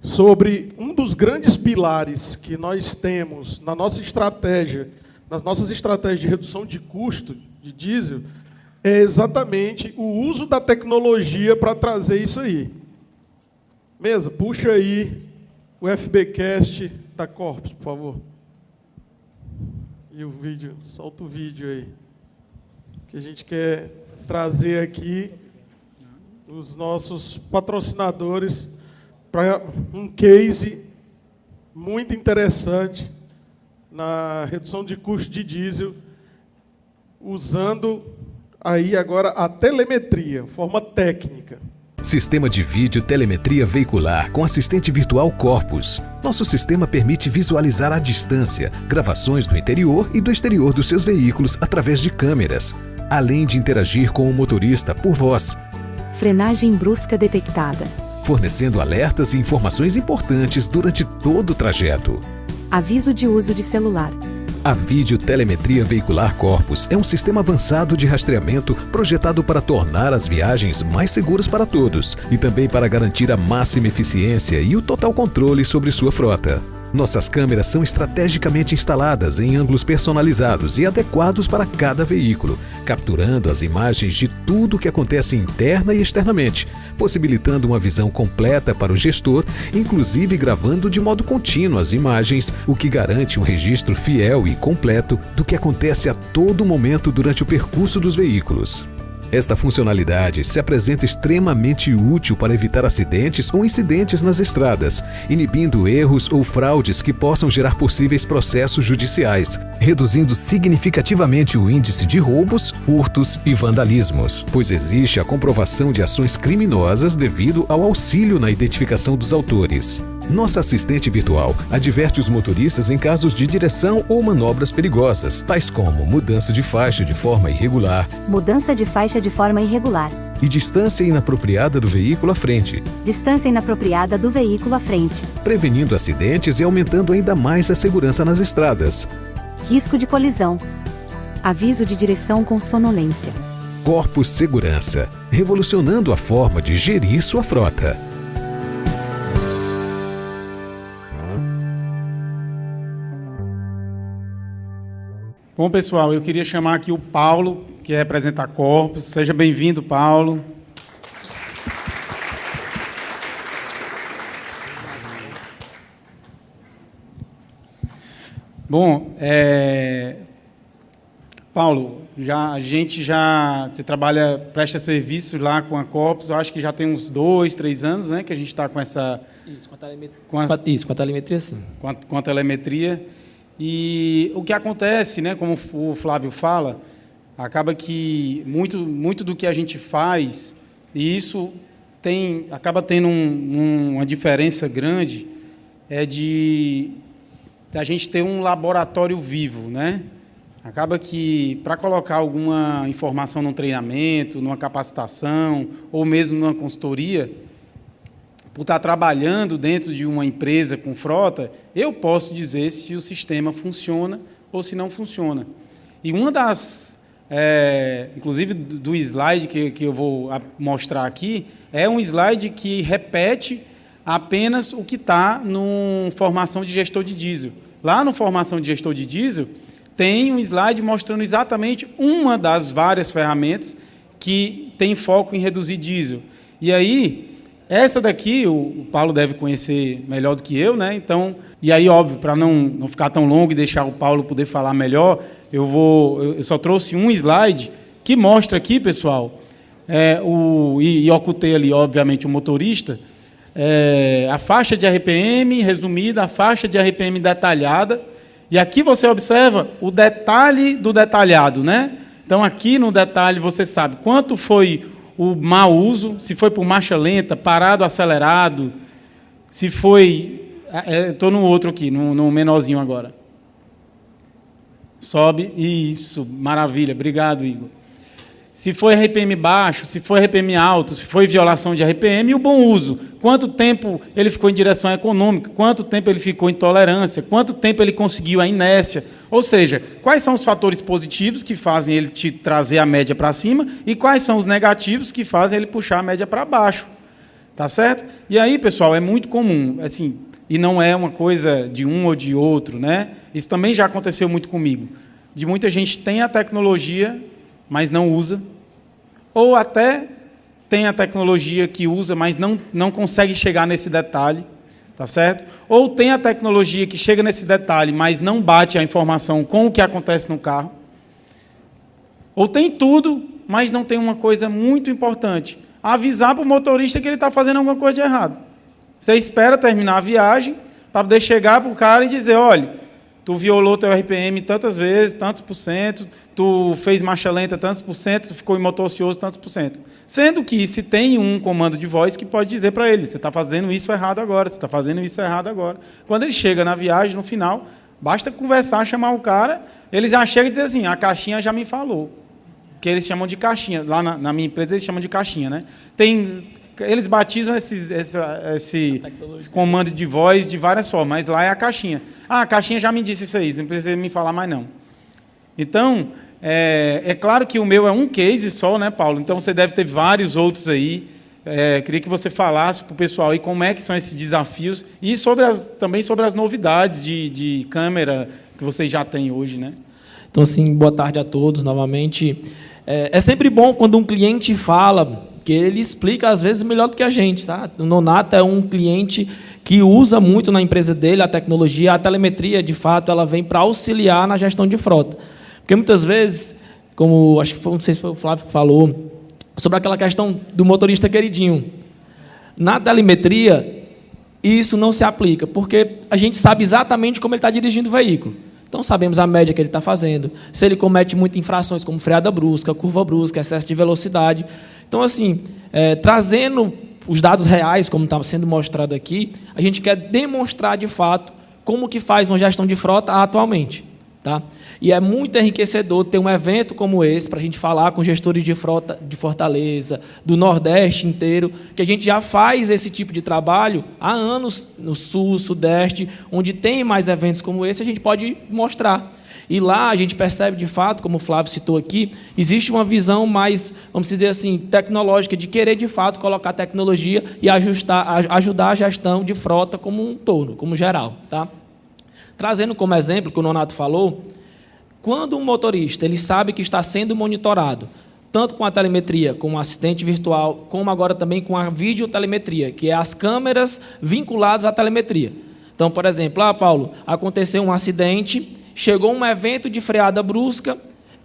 sobre um dos grandes pilares que nós temos na nossa estratégia, nas nossas estratégias de redução de custo de diesel, é exatamente o uso da tecnologia para trazer isso aí. Mesa, puxa aí o FBcast da Corpus, por favor. E o vídeo, solta o vídeo aí. Que a gente quer trazer aqui os nossos patrocinadores para um case muito interessante na redução de custo de diesel, usando aí agora a telemetria, forma técnica. Sistema de vídeo telemetria veicular com assistente virtual Corpus. Nosso sistema permite visualizar à distância gravações do interior e do exterior dos seus veículos através de câmeras, além de interagir com o motorista por voz. Frenagem brusca detectada. Fornecendo alertas e informações importantes durante todo o trajeto. Aviso de uso de celular. A Videotelemetria Veicular Corpus é um sistema avançado de rastreamento projetado para tornar as viagens mais seguras para todos e também para garantir a máxima eficiência e o total controle sobre sua frota. Nossas câmeras são estrategicamente instaladas em ângulos personalizados e adequados para cada veículo, capturando as imagens de tudo o que acontece interna e externamente, possibilitando uma visão completa para o gestor, inclusive gravando de modo contínuo as imagens, o que garante um registro fiel e completo do que acontece a todo momento durante o percurso dos veículos. Esta funcionalidade se apresenta extremamente útil para evitar acidentes ou incidentes nas estradas, inibindo erros ou fraudes que possam gerar possíveis processos judiciais, reduzindo significativamente o índice de roubos, furtos e vandalismos, pois existe a comprovação de ações criminosas devido ao auxílio na identificação dos autores. Nossa assistente virtual adverte os motoristas em casos de direção ou manobras perigosas, tais como mudança de faixa de forma irregular, Mudança de faixa de forma irregular. e distância inapropriada do veículo à frente, Distância inapropriada do veículo à frente. prevenindo acidentes e aumentando ainda mais a segurança nas estradas. Risco de colisão. Aviso de direção com sonolência. Corpus Segurança, revolucionando a forma de gerir sua frota. Bom, pessoal, eu queria chamar aqui o Paulo, que representa a Corpus. Seja bem-vindo, Paulo. Bom, Paulo, você presta serviços lá com a Corpus, eu acho que já tem uns 2, 3 anos, né, que a gente está com essa... Isso, com a telemetria, sim. Com a telemetria. E o que acontece, né, como o Flávio fala, acaba que muito do que a gente faz, e isso acaba tendo uma diferença grande, é de a gente ter um laboratório vivo, né? Acaba que, para colocar alguma informação num treinamento, numa capacitação, ou mesmo numa consultoria, por estar trabalhando dentro de uma empresa com frota, eu posso dizer se o sistema funciona ou se não funciona. E uma das, inclusive do slide que eu vou mostrar aqui, é um slide que repete apenas o que está no formação de gestor de diesel. Lá no formação de gestor de diesel, tem um slide mostrando exatamente uma das várias ferramentas que tem foco em reduzir diesel. E aí, essa daqui, o Paulo deve conhecer melhor do que eu, né? Então, e aí, óbvio, para não ficar tão longo e deixar o Paulo poder falar melhor, eu só trouxe um slide que mostra aqui, pessoal, e ocultei ali, obviamente, o motorista, a faixa de RPM resumida, a faixa de RPM detalhada, e aqui você observa o detalhe do detalhado, né? Então, aqui no detalhe você sabe quanto foi o mau uso, se foi por marcha lenta, parado, acelerado, se foi... Estou no outro aqui, no menorzinho agora. Sobe, isso, maravilha, obrigado, Igor. Se foi RPM baixo, se foi RPM alto, se foi violação de RPM, e o bom uso. Quanto tempo ele ficou em direção econômica, quanto tempo ele ficou em tolerância, quanto tempo ele conseguiu a inércia. Ou seja, quais são os fatores positivos que fazem ele te trazer a média para cima e quais são os negativos que fazem ele puxar a média para baixo. Tá certo? E aí, pessoal, é muito comum, assim, e não é uma coisa de um ou de outro, né? Isso também já aconteceu muito comigo. De muita gente tem a tecnologia, mas não usa, ou até tem a tecnologia que usa, mas não consegue chegar nesse detalhe, tá certo? Ou tem a tecnologia que chega nesse detalhe, mas não bate a informação com o que acontece no carro. Ou tem tudo, mas não tem uma coisa muito importante: avisar para o motorista que ele está fazendo alguma coisa de errado. Você espera terminar a viagem para poder chegar para o cara e dizer: olha, tu violou teu RPM tantas vezes, tantos por cento, tu fez marcha lenta tantos por cento, ficou em motor ocioso tantos por cento. Sendo que se tem um comando de voz que pode dizer para ele: você está fazendo isso errado agora, você está fazendo isso errado agora. Quando ele chega na viagem, no final, basta conversar, chamar o cara, ele já chega e diz assim: a caixinha já me falou. Que eles chamam de caixinha. Lá na minha empresa eles chamam de caixinha, né? Eles batizam esse comando de voz de várias formas, mas lá é a caixinha. Ah, a caixinha já me disse isso aí, não precisa me falar mais não. Então, é claro que o meu é um case só, né, Paulo? Então você deve ter vários outros aí. Queria que você falasse para o pessoal aí como é que são esses desafios e também sobre as novidades de câmera que vocês já têm hoje, né? Então, assim, boa tarde a todos novamente. É sempre bom quando um cliente fala, que ele explica, às vezes, melhor do que a gente. Tá? O Nonato é um cliente que usa muito na empresa dele a tecnologia, a telemetria, de fato, ela vem para auxiliar na gestão de frota. Porque, muitas vezes, como acho que não sei se foi o Flávio que falou, sobre aquela questão do motorista queridinho. Na telemetria, isso não se aplica, porque a gente sabe exatamente como ele está dirigindo o veículo. Então, sabemos a média que ele está fazendo, se ele comete muitas infrações, como freada brusca, curva brusca, excesso de velocidade. Então, assim, trazendo os dados reais, como está sendo mostrado aqui, a gente quer demonstrar, de fato, como que faz uma gestão de frota atualmente. Tá? E é muito enriquecedor ter um evento como esse, para a gente falar com gestores de frota de Fortaleza, do Nordeste inteiro, que a gente já faz esse tipo de trabalho há anos no Sul, Sudeste, onde tem mais eventos como esse, a gente pode mostrar. E lá a gente percebe, de fato, como o Flávio citou aqui, existe uma visão mais, vamos dizer assim, tecnológica, de querer, de fato, colocar tecnologia e ajudar a gestão de frota como um todo, como geral. Tá? Trazendo como exemplo, que o Nonato falou, quando um motorista ele sabe que está sendo monitorado, tanto com a telemetria, com o assistente virtual, como agora também com a videotelemetria, que é as câmeras vinculadas à telemetria. Então, por exemplo, Paulo, aconteceu um acidente, chegou um evento de freada brusca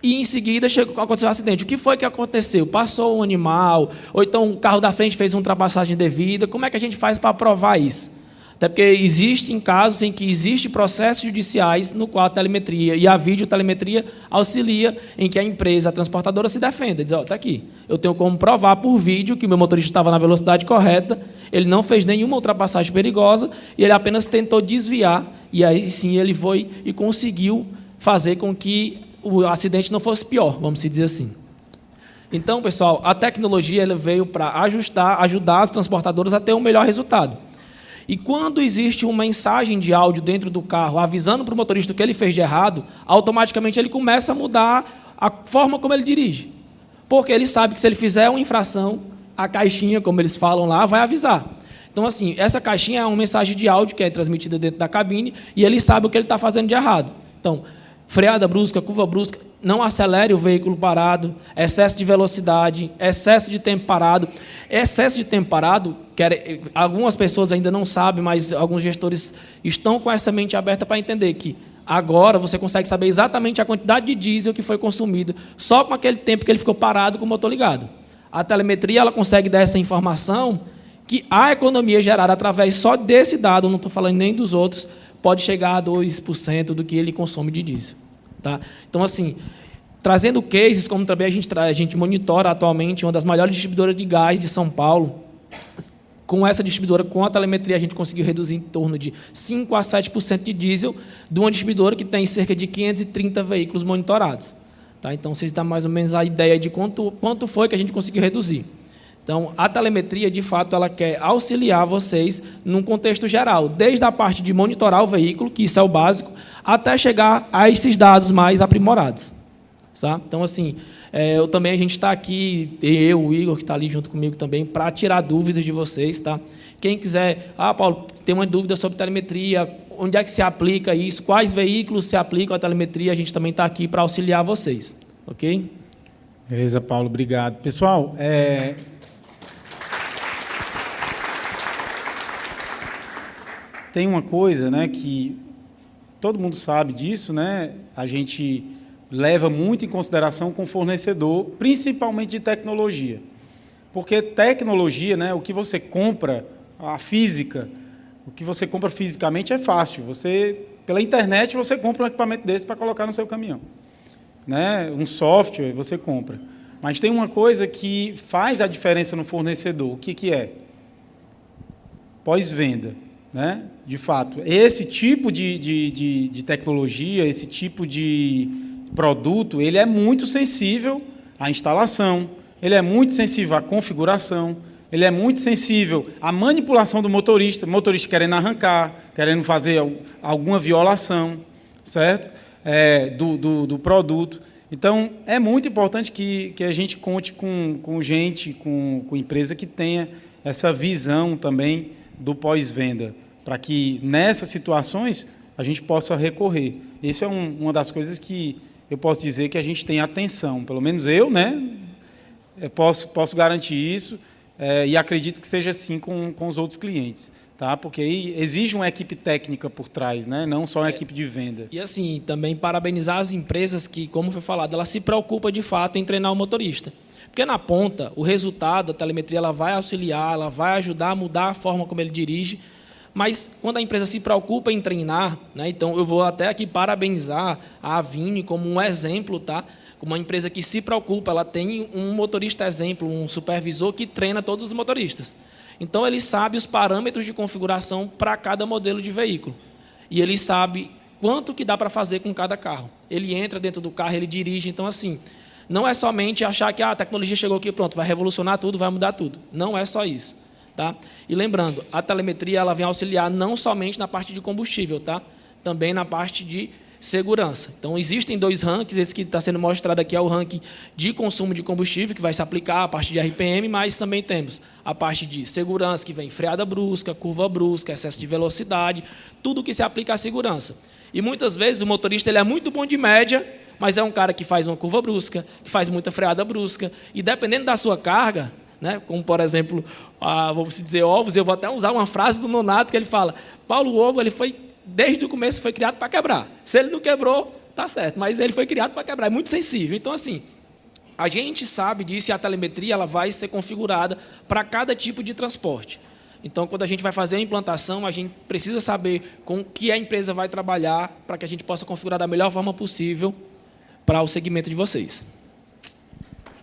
e, em seguida, aconteceu um acidente. O que foi que aconteceu? Passou um animal, ou então o carro da frente fez uma ultrapassagem indevida. Como é que a gente faz para provar isso? Até porque existem casos em que existem processos judiciais no qual a telemetria e a videotelemetria auxilia em que a empresa, a transportadora, se defenda. Diz, está aqui, eu tenho como provar por vídeo que o meu motorista estava na velocidade correta, ele não fez nenhuma ultrapassagem perigosa e ele apenas tentou desviar, e aí sim ele foi e conseguiu fazer com que o acidente não fosse pior, vamos dizer assim. Então, pessoal, a tecnologia ela veio para ajudar as transportadoras a ter um melhor resultado. E quando existe uma mensagem de áudio dentro do carro avisando para o motorista o que ele fez de errado, automaticamente ele começa a mudar a forma como ele dirige. Porque ele sabe que se ele fizer uma infração, a caixinha, como eles falam lá, vai avisar. Então, assim, essa caixinha é uma mensagem de áudio que é transmitida dentro da cabine e ele sabe o que ele está fazendo de errado. Então, freada brusca, curva brusca, não acelere o veículo parado, excesso de velocidade, excesso de tempo parado. Excesso de tempo parado, algumas pessoas ainda não sabem, mas alguns gestores estão com essa mente aberta para entender que agora você consegue saber exatamente a quantidade de diesel que foi consumido só com aquele tempo que ele ficou parado com o motor ligado. A telemetria ela consegue dar essa informação que a economia gerada através só desse dado, não estou falando nem dos outros, pode chegar a 2% do que ele consome de diesel. Tá? Então, assim, trazendo cases, como também a gente monitora atualmente uma das maiores distribuidoras de gás de São Paulo. Com essa distribuidora, com a telemetria, a gente conseguiu reduzir em torno de 5% a 7% de diesel de uma distribuidora que tem cerca de 530 veículos monitorados. Tá? Então, vocês dão mais ou menos a ideia de quanto foi que a gente conseguiu reduzir. Então, a telemetria, de fato, ela quer auxiliar vocês num contexto geral, desde a parte de monitorar o veículo, que isso é o básico, até chegar a esses dados mais aprimorados. Tá? Então, assim, A gente está aqui, o Igor, que está ali junto comigo também, para tirar dúvidas de vocês, tá? Quem quiser, Paulo, tem uma dúvida sobre telemetria, onde é que se aplica isso, quais veículos se aplicam a telemetria, a gente também está aqui para auxiliar vocês, ok? Beleza, Paulo, obrigado. Pessoal, tem uma coisa, né, que todo mundo sabe disso, né? A gente leva muito em consideração com o fornecedor, principalmente de tecnologia. Porque tecnologia, né, o que você compra, a física, o que você compra fisicamente é fácil. Pela internet, você compra um equipamento desse para colocar no seu caminhão. Né? Um software, você compra. Mas tem uma coisa que faz a diferença no fornecedor. O que é? Pós-venda. Né? De fato, esse tipo de tecnologia, esse tipo de produto, ele é muito sensível à instalação, ele é muito sensível à configuração, ele é muito sensível à manipulação do motorista, querendo arrancar, querendo fazer alguma violação, certo? Do produto. Então, é muito importante que a gente conte com gente, com empresa que tenha essa visão também do pós-venda, para que, nessas situações, a gente possa recorrer. Essa é uma das coisas que eu posso dizer que a gente tem atenção, pelo menos eu, né? Posso garantir isso, e acredito que seja assim com os outros clientes, tá? Porque aí exige uma equipe técnica por trás, né? Não só uma equipe de venda. E assim, também parabenizar as empresas que, como foi falado, ela se preocupa de fato em treinar o motorista. Porque na ponta, o resultado, a telemetria, ela vai auxiliar, ela vai ajudar a mudar a forma como ele dirige, mas quando a empresa se preocupa em treinar, né, então eu vou até aqui parabenizar a Avini como um exemplo, tá? Como uma empresa que se preocupa, ela tem um motorista exemplo, um supervisor que treina todos os motoristas. Então ele sabe os parâmetros de configuração para cada modelo de veículo. E ele sabe quanto que dá para fazer com cada carro. Ele entra dentro do carro, ele dirige, então assim, não é somente achar que a tecnologia chegou aqui, pronto, vai revolucionar tudo, vai mudar tudo. Não é só isso. Tá? E lembrando, a telemetria ela vem auxiliar não somente na parte de combustível, tá? Também na parte de segurança. Então, existem 2 rankings, esse que está sendo mostrado aqui é o ranking de consumo de combustível, que vai se aplicar a parte de RPM, mas também temos a parte de segurança, que vem freada brusca, curva brusca, excesso de velocidade, tudo que se aplica à segurança. E muitas vezes o motorista ele é muito bom de média, mas é um cara que faz uma curva brusca, que faz muita freada brusca, e dependendo da sua carga, né, como, por exemplo, vamos dizer ovos, eu vou até usar uma frase do Nonato que ele fala, Paulo, o ovo, ele foi, desde o começo, foi criado para quebrar. Se ele não quebrou, tá certo, mas ele foi criado para quebrar, é muito sensível. Então, assim, a gente sabe disso e a telemetria ela vai ser configurada para cada tipo de transporte. Então, quando a gente vai fazer a implantação, a gente precisa saber com que a empresa vai trabalhar para que a gente possa configurar da melhor forma possível para o segmento de vocês.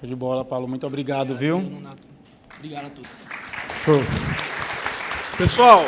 Show de bola, Paulo. Muito obrigado, viu? Obrigado a todos. Pessoal,